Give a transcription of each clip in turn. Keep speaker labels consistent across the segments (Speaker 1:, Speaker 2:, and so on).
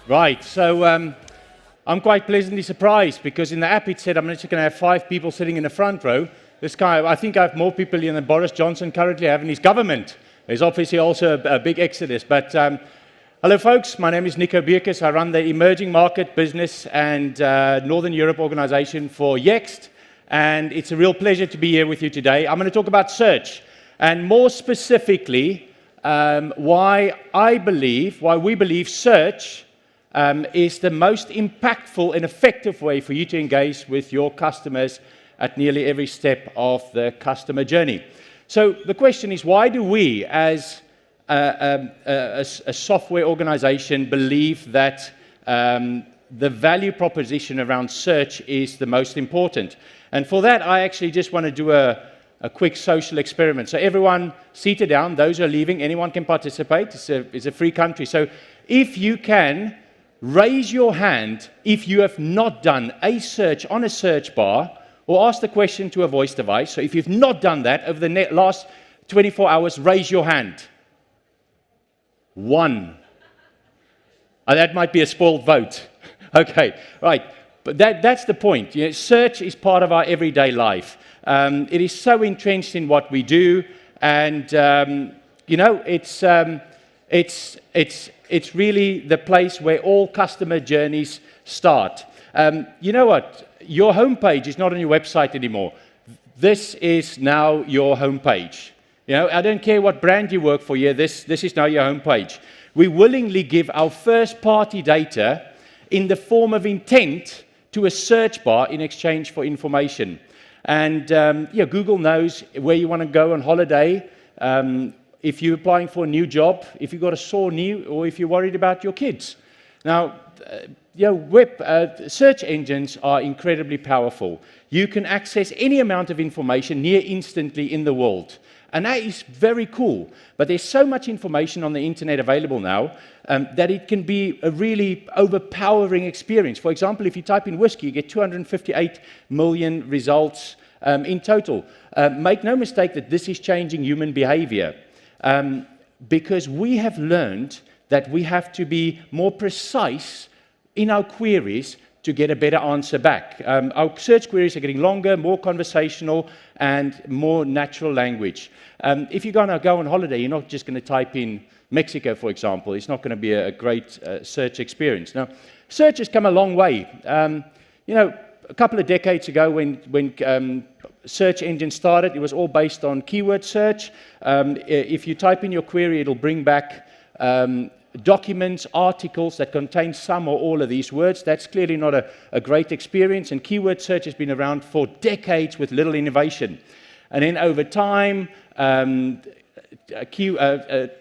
Speaker 1: Right, so I'm quite pleasantly surprised because in the app it said I'm just going to have 5 people sitting in the front row. This guy, I think I have more people here than Boris Johnson currently have in his government. There's obviously also a big exodus. But hello folks, my name is Nico Beukes. I run the emerging market business and Northern Europe organization for Yext. And it's a real pleasure to be here with you today. I'm going to talk about search and more specifically why we believe search is the most impactful and effective way for you to engage with your customers at nearly every step of the customer journey. So the question is, why do we, as a software organization, believe that the value proposition around search is the most important? And for that, I actually just want to do a quick social experiment. So everyone seated down, those who are leaving, anyone can participate. It's a free country. So if you can, raise your hand if you have not done a search on a search bar or ask the question to a voice device. So if you've not done that over the last 24 hours, raise your hand. 1. That might be a spoiled vote. Okay, right. But that's the point. You know, search is part of our everyday life. It is so entrenched in what we do, and it's really the place where all customer journeys start. You know what? Your homepage is not on your website anymore. This is now your homepage. You know, I don't care what brand you work for here. This is now your homepage. We willingly give our first-party data in the form of intent to a search bar in exchange for information. And Google knows where you want to go on holiday. If you're applying for a new job, if you've got a sore knee, or if you're worried about your kids. Now, search engines are incredibly powerful. You can access any amount of information near instantly in the world. And that is very cool. But there's so much information on the internet available now that it can be a really overpowering experience. For example, if you type in whiskey, you get 258 million results in total. Make no mistake that this is changing human behavior. Because we have learned that we have to be more precise in our queries to get a better answer back. Our search queries are getting longer, more conversational, and more natural language. If you're going to go on holiday, you're not just going to type in Mexico, for example. It's not going to be a great search experience. Now, search has come a long way. A couple of decades ago when search engine started, it was all based on keyword search. If you type in your query, it'll bring back documents, articles that contain some or all of these words. That's clearly not a great experience, and keyword search has been around for decades with little innovation. And then over time,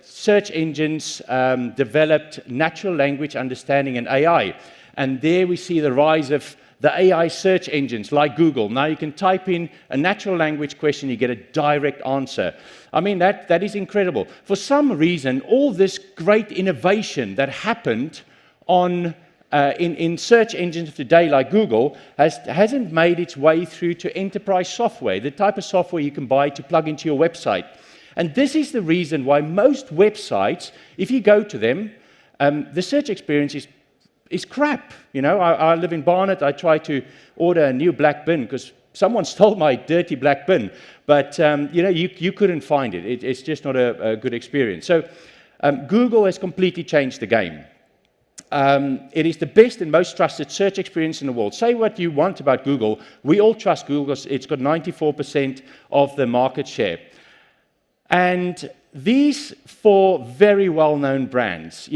Speaker 1: search engines developed natural language understanding and AI. And there we see the rise of the AI search engines like Google. Now you can type in a natural language question, you get a direct answer. I mean, that is incredible. For some reason, all this great innovation that happened in search engines of today, like Google, hasn't made its way through to enterprise software, the type of software you can buy to plug into your website. And this is the reason why most websites, if you go to them, the search experience is crap. You know, I live in Barnet. I try to order a new black bin because someone stole my dirty black bin. But you couldn't find it. It's just not a good experience. So Google has completely changed the game. It is the best and most trusted search experience in the world. Say what you want about Google. We all trust Google because it's got 94% of the market share. And these 4 very well-known brands,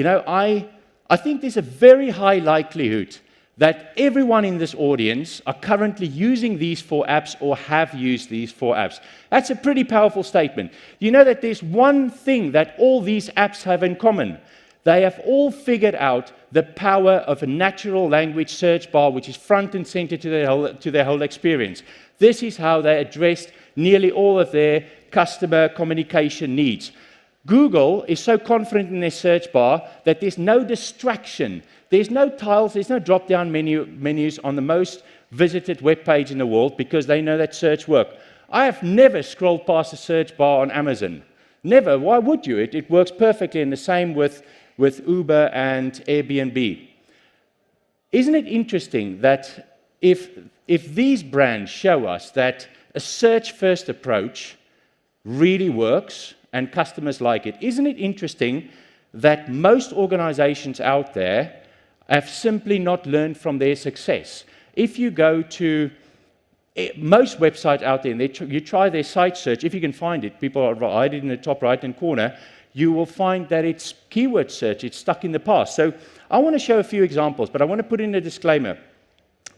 Speaker 1: I think there's a very high likelihood that everyone in this audience are currently using these 4 apps or have used these 4 apps. That's a pretty powerful statement. You know that there's one thing that all these apps have in common. They have all figured out the power of a natural language search bar, which is front and center to their whole experience. This is how they addressed nearly all of their customer communication needs. Google is so confident in their search bar that there's no distraction. There's no tiles, there's no drop-down menus on the most visited web page in the world because they know that search works. I have never scrolled past a search bar on Amazon. Never. Why would you? It works perfectly, and the same with Uber and Airbnb. isn't it interesting that if these brands show us that a search-first approach really works and customers like it, isn't it interesting that most organizations out there have simply not learned from their success? If you go to most websites out there, and you try their site search, if you can find it, people are hiding in the top right-hand corner, you will find that it's keyword search, it's stuck in the past. So I want to show a few examples, but I want to put in a disclaimer.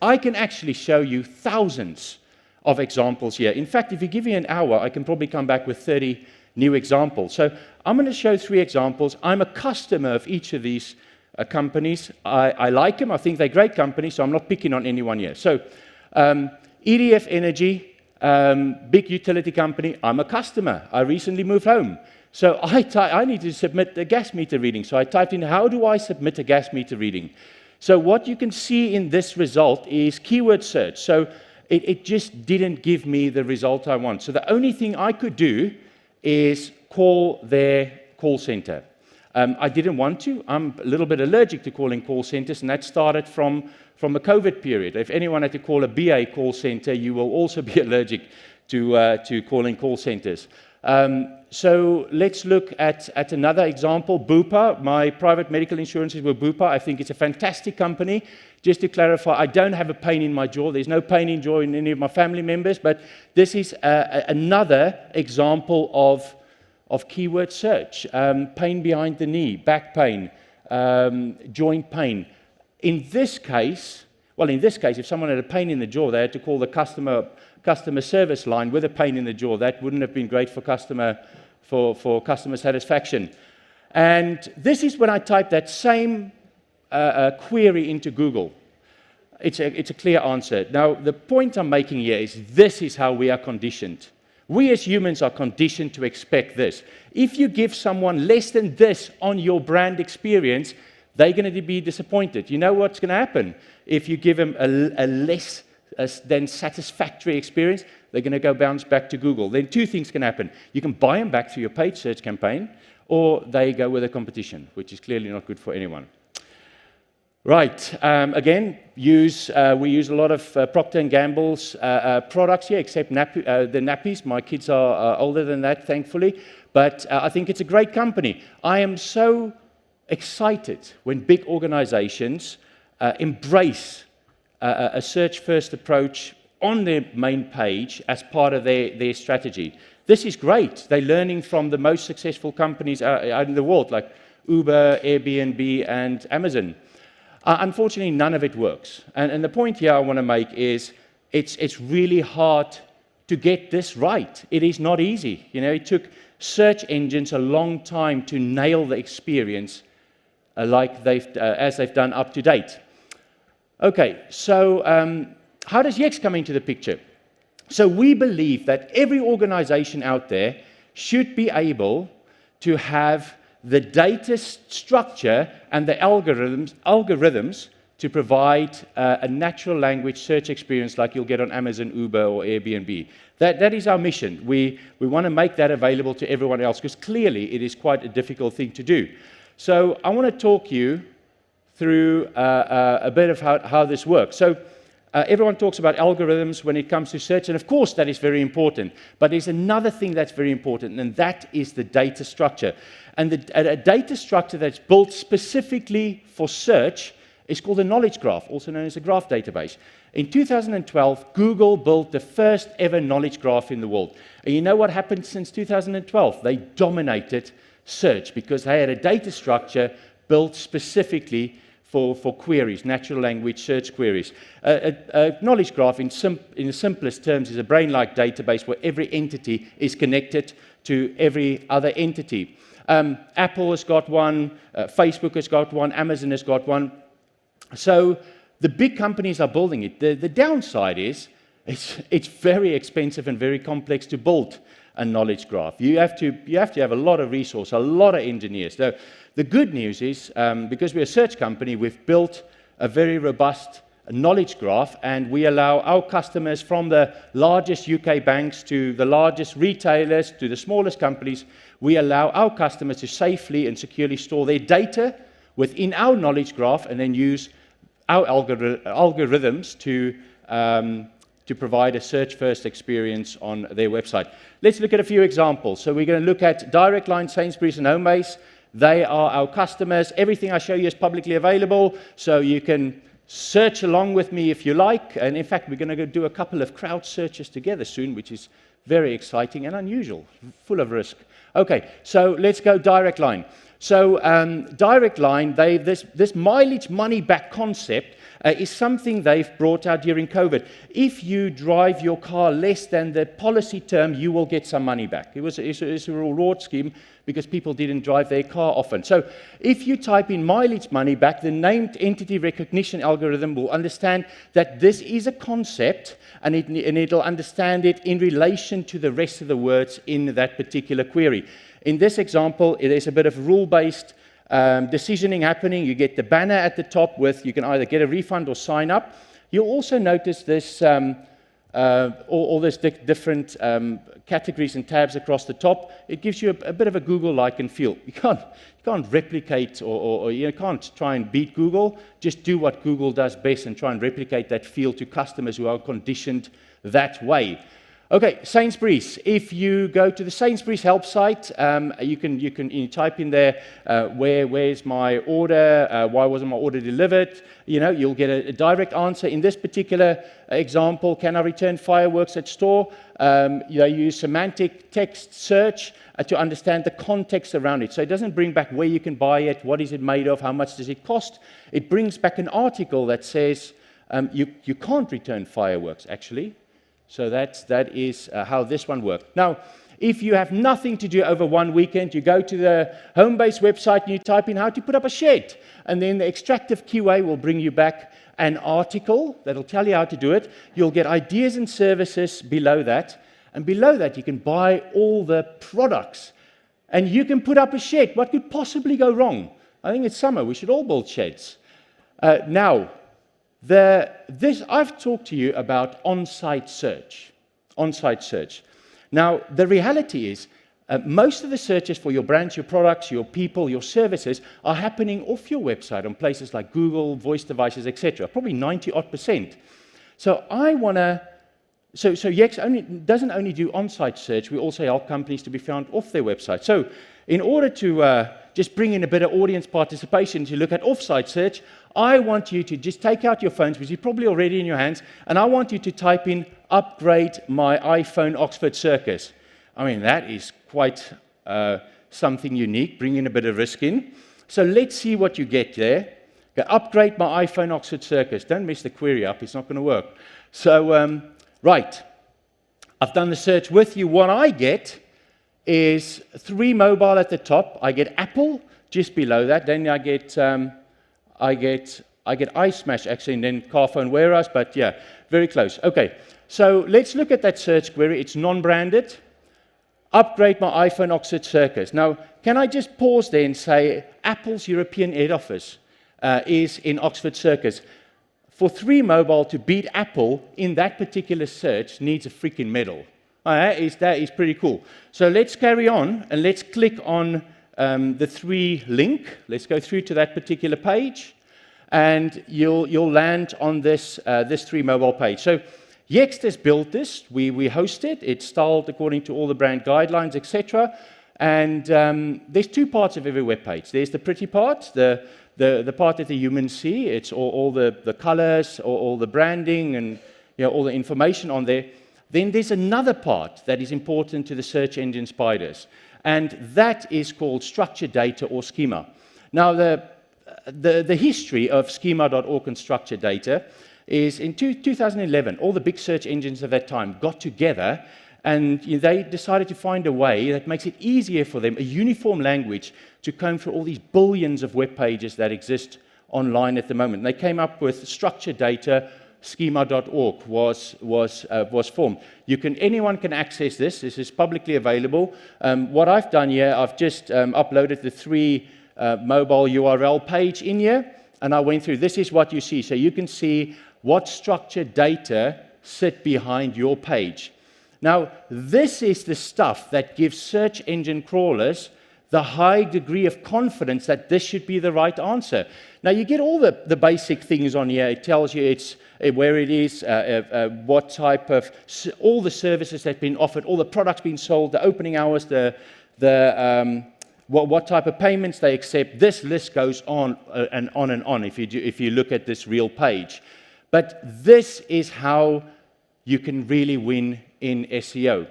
Speaker 1: I can actually show you thousands of examples here. In fact, if you give me an hour, I can probably come back with 30 new examples. So I'm going to show 3 examples. I'm a customer of each of these companies. I like them. I think they're great companies, so I'm not picking on anyone here. So EDF Energy, big utility company. I'm a customer. I recently moved home. So I need to submit a gas meter reading. So I typed in, how do I submit a gas meter reading? So what you can see in this result is keyword search. So it just didn't give me the result I want. So the only thing I could do is call their call center. I didn't want to. I'm a little bit allergic to calling call centers, and that started from the COVID period. If anyone had to call a BA call center, you will also be allergic to calling call centers. So let's look at another example, Bupa. My private medical insurance is with Bupa. I think it's a fantastic company. Just to clarify, I don't have a pain in my jaw. There's no pain in jaw in any of my family members, but this is another example of keyword search. Pain behind the knee, back pain, joint pain. In this case, if someone had a pain in the jaw, they had to call the customer service line with a pain in the jaw. That wouldn't have been great for customer satisfaction. And this is when I type that same query into Google. It's a clear answer. Now, the point I'm making here is this is how we are conditioned. We as humans are conditioned to expect this. If you give someone less than this on your brand experience, they're going to be disappointed. You know what's going to happen? If you give them a less than satisfactory experience, they're going to go bounce back to Google. Then 2 things can happen. You can buy them back through your paid search campaign, or they go with a competition, which is clearly not good for anyone. Right, again, we use a lot of Procter & Gamble's products here, except the nappies. My kids are older than that, thankfully, but I think it's a great company. I am so excited when big organizations embrace a search-first approach on their main page as part of their strategy. This is great. They're learning from the most successful companies out in the world, like Uber, Airbnb, and Amazon. Unfortunately, none of it works. And the point here I want to make is it's really hard to get this right. It is not easy. You know, it took search engines a long time to nail the experience as they've done up to date. Okay, so how does Yext come into the picture? So we believe that every organization out there should be able to have the data structure and the algorithms to provide a natural language search experience like you'll get on Amazon, Uber, or Airbnb. That is our mission. We want to make that available to everyone else, because clearly it is quite a difficult thing to do. So I want to talk you through a bit of how this works. So everyone talks about algorithms when it comes to search, and of course that is very important. But there's another thing that's very important, and that is the data structure. And a data structure that's built specifically for search is called a knowledge graph, also known as a graph database. In 2012, Google built the first ever knowledge graph in the world. And you know what happened since 2012? They dominated search because they had a data structure built specifically for queries, natural language search queries. A knowledge graph, in the simplest terms, is a brain-like database where every entity is connected to every other entity. Apple has got one, Facebook has got one, Amazon has got one. So the big companies are building it. The downside is it's very expensive and very complex to build a knowledge graph. You have to have a lot of resource, a lot of engineers. So the good news is, because we're a search company, we've built a very robust knowledge graph, and we allow our customers, from the largest UK banks to the largest retailers to the smallest companies, we allow our customers to safely and securely store their data within our knowledge graph and then use our algorithms to provide a search-first experience on their website. Let's look at a few examples. So we're going to look at Direct Line, Sainsbury's, and Homebase. They are our customers. Everything I show you is publicly available, so you can search along with me if you like. And in fact, we're going to go do a couple of crowd searches together soon, which is very exciting and unusual, full of risk. Okay, so let's go Direct Line. So Direct Line, this mileage money back concept is something they've brought out during COVID. If you drive your car less than the policy term, you will get some money back. It's a reward scheme because people didn't drive their car often. So if you type in mileage money back, the named entity recognition algorithm will understand that this is a concept, and it'll understand it in relation to the rest of the words in that particular query. In this example, there's a bit of rule-based decisioning happening. You get the banner at the top with, you can either get a refund or sign up. You'll also notice this, all these different categories and tabs across the top. It gives you a bit of a Google-like and feel. You can't replicate or you can't try and beat Google. Just do what Google does best and try and replicate that feel to customers who are conditioned that way. Okay, Sainsbury's. If you go to the Sainsbury's help site, you can type in there, where's my order? Why wasn't my order delivered? You'll get a direct answer. In this particular example, can I return fireworks at store? They use semantic text search to understand the context around it. So it doesn't bring back where you can buy it, what is it made of, how much does it cost. It brings back an article that says you can't return fireworks, actually. So that is how this one works. Now, if you have nothing to do over one weekend, you go to the Homebase website and you type in how to put up a shed. And then the extractive QA will bring you back an article that will tell you how to do it. You'll get ideas and services below that. And below that, you can buy all the products. And you can put up a shed. What could possibly go wrong? I think it's summer. We should all build sheds. Now, I've talked to you about on-site search. On-site search. Now, the reality is, most of the searches for your brands, your products, your people, your services are happening off your website on places like Google, voice devices, etc. Probably 90-odd%. So Yext doesn't only do on-site search, we also help companies to be found off their website. So in order to just bring in a bit of audience participation to look at off-site search, I want you to just take out your phones, which is probably already in your hands, and I want you to type in, upgrade my iPhone Oxford Circus. I mean, that is quite something unique, bringing a bit of risk in. So let's see what you get there. Okay, upgrade my iPhone Oxford Circus. Don't mess the query up, it's not going to work. So, right, I've done the search with you. What I get is 3 mobile at the top. I get Apple just below that. Then I get iSmash actually, and then Carphone Warehouse. But yeah, very close. Okay, so let's look at that search query. It's non-branded. Upgrade my iPhone Oxford Circus. Now, can I just pause there and say Apple's European head office is in Oxford Circus. For 3 mobile to beat Apple in that particular search needs a freaking medal. That is pretty cool. So let's carry on and let's click on the 3 link. Let's go through to that particular page, and you'll land on this 3 mobile page. So Yext has built this. We host it. It's styled according to all the brand guidelines, etc. And there's 2 parts of every web page. There's the pretty part, the part that the humans see. It's all the colors, all the branding, and all the information on there. Then there's another part that is important to the search engine spiders, and that is called structured data or schema. Now, the history of schema.org and structured data is in 2011, all the big search engines of that time got together, and they decided to find a way that makes it easier for them, a uniform language, to comb through all these billions of web pages that exist online at the moment. And they came up with structured data. Schema.org was formed. Anyone can access this. This is publicly available. What I've done here, I've just uploaded the 3 mobile URL page in here, and I went through. This is what you see. So you can see what structured data sit behind your page. Now, this is the stuff that gives search engine crawlers the high degree of confidence that this should be the right answer. Now, you get all the basic things on here. It tells you it's where it is, what type of, all the services that have been offered, all the products being sold, the opening hours, what type of payments they accept. This list goes on and on and on if you look at this real page. But this is how you can really win in SEO.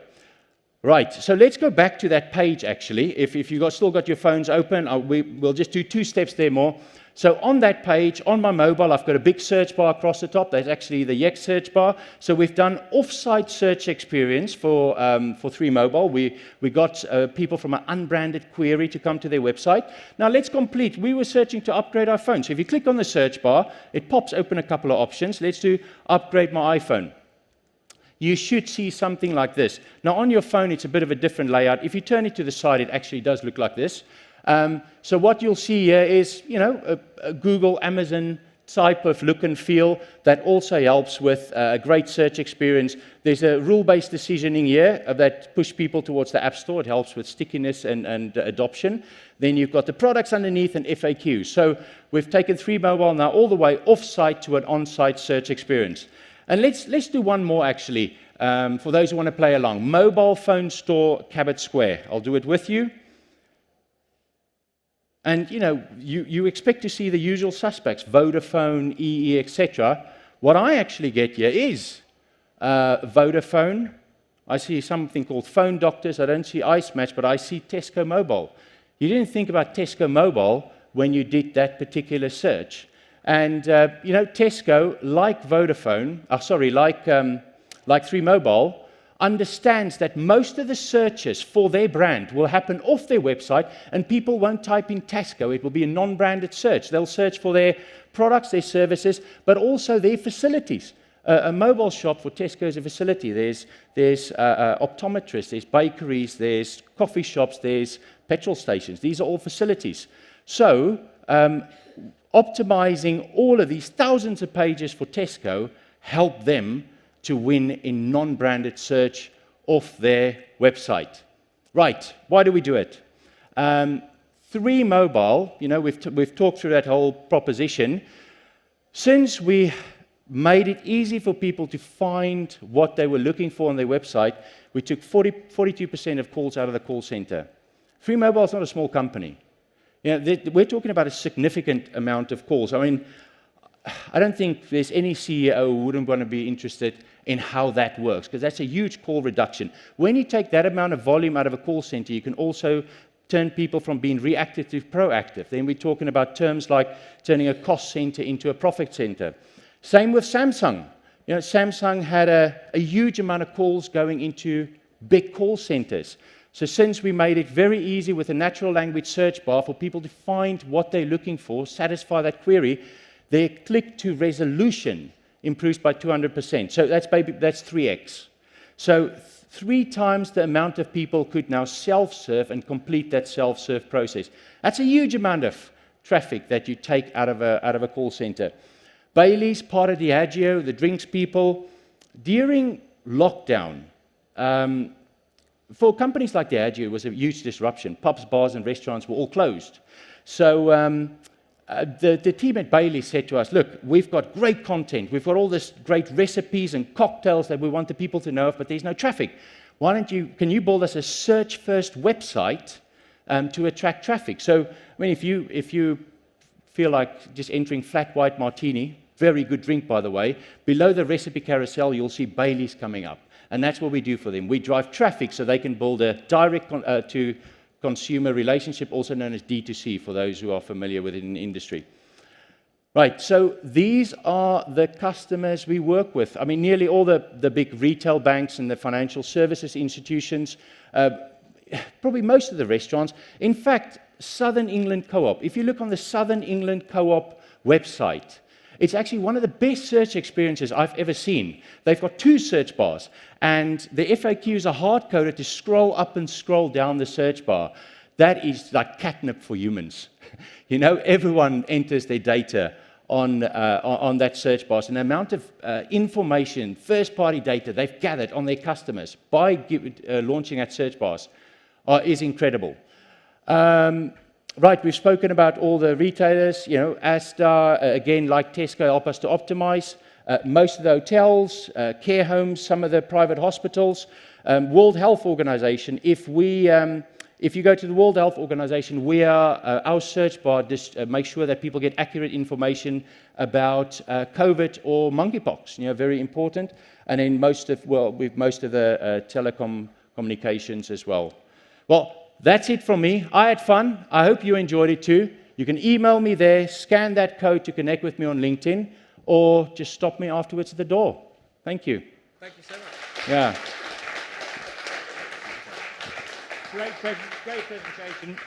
Speaker 1: Right, so let's go back to that page, actually. If you've still got your phones open, we'll just do 2 steps there more. So on that page, on my mobile, I've got a big search bar across the top. That's actually the Yext search bar. So we've done off-site search experience for 3Mobile. We got people from an unbranded query to come to their website. Now let's complete. We were searching to upgrade our phone. So if you click on the search bar, it pops open a couple of options. Let's do upgrade my iPhone. You should see something like this. Now, on your phone, it's a bit of a different layout. If you turn it to the side, it actually does look like this. So what you'll see here is, a Google, Amazon type of look and feel that also helps with a great search experience. There's a rule-based decisioning here that push people towards the App Store. It helps with stickiness and adoption. Then you've got the products underneath and FAQs. So we've taken 3Mobile now all the way off-site to an on-site search experience. And let's do one more, actually, for those who want to play along. Mobile phone store, Cabot Square. I'll do it with you. And, you expect to see the usual suspects, Vodafone, EE, etc. What I actually get here is Vodafone. I see something called Phone Doctors. I don't see Ice Match, but I see Tesco Mobile. You didn't think about Tesco Mobile when you did that particular search. And, Tesco, like Vodafone, like 3Mobile, understands that most of the searches for their brand will happen off their website, and people won't type in Tesco. It will be a non-branded search. They'll search for their products, their services, but also their facilities. A mobile shop for Tesco is a facility. There's optometrists, there's bakeries, there's coffee shops, there's petrol stations. These are all facilities. So, optimizing all of these thousands of pages for Tesco help them to win in non-branded search off their website. Right, why do we do it? 3Mobile, we've talked through that whole proposition. Since we made it easy for people to find what they were looking for on their website, we took 42% of calls out of the call center. 3Mobile is not a small company. We're talking about a significant amount of calls. I mean, I don't think there's any CEO who wouldn't want to be interested in how that works, because that's a huge call reduction. When you take that amount of volume out of a call center, you can also turn people from being reactive to proactive. Then we're talking about terms like turning a cost center into a profit center. Same with Samsung. Samsung had a huge amount of calls going into big call centers. So since we made it very easy with a natural language search bar for people to find what they're looking for, satisfy that query, their click-to resolution improves by 200%. So that's 3x. So 3 times the amount of people could now self-serve and complete that self-serve process. That's a huge amount of traffic that you take out of a call center. Bailey's, part of Diageo, the drinks people, during lockdown, for companies like Diageo, it was a huge disruption. Pubs, bars, and restaurants were all closed. So the team at Bailey said to us, look, we've got great content. We've got all this great recipes and cocktails that we want the people to know of, but there's no traffic. Can you build us a search-first website to attract traffic? So, I mean, if you feel like just entering flat white martini, very good drink, by the way, below the recipe carousel, you'll see Bailey's coming up. And that's what we do for them. We drive traffic so they can build a direct to consumer relationship, also known as D2C, for those who are familiar with it in the industry. Right, so these are the customers we work with. I mean, nearly all the big retail banks and the financial services institutions, probably most of the restaurants. In fact, Southern England Co-op, if you look on the Southern England Co-op website, it's actually one of the best search experiences I've ever seen. They've got 2 search bars, and the FAQs are hard-coded to scroll up and scroll down the search bar. That is like catnip for humans. Everyone enters their data on that search bar. And the amount of information, first-party data they've gathered on their customers by launching at search bars is incredible. Right, we've spoken about all the retailers, you know, Asda, again, like Tesco, help us to optimize. Most of the hotels, care homes, some of the private hospitals, World Health Organization. If you go to the World Health Organization, our search bar makes sure that people get accurate information about COVID or monkeypox. You know, very important. And then with most of the telecom communications as well. Well, that's it from me. I had fun. I hope you enjoyed it too. You can email me there, scan that code to connect with me on LinkedIn, or just stop me afterwards at the door. Thank you.
Speaker 2: Thank you so much.
Speaker 1: Yeah.
Speaker 2: Great presentation.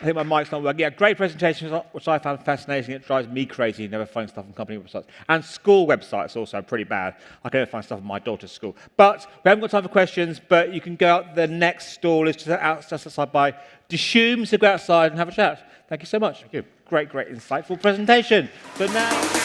Speaker 2: I think my mic's not working. Yeah, great presentation, which I found fascinating. It drives me crazy. Never find stuff on company websites. And school websites also pretty bad. I can never find stuff on my daughter's school. But we haven't got time for questions, but you can go out. The next stall is just outside by Dishoom, so go outside and have a chat. Thank you so much.
Speaker 1: Thank you.
Speaker 2: Great, insightful presentation. But now...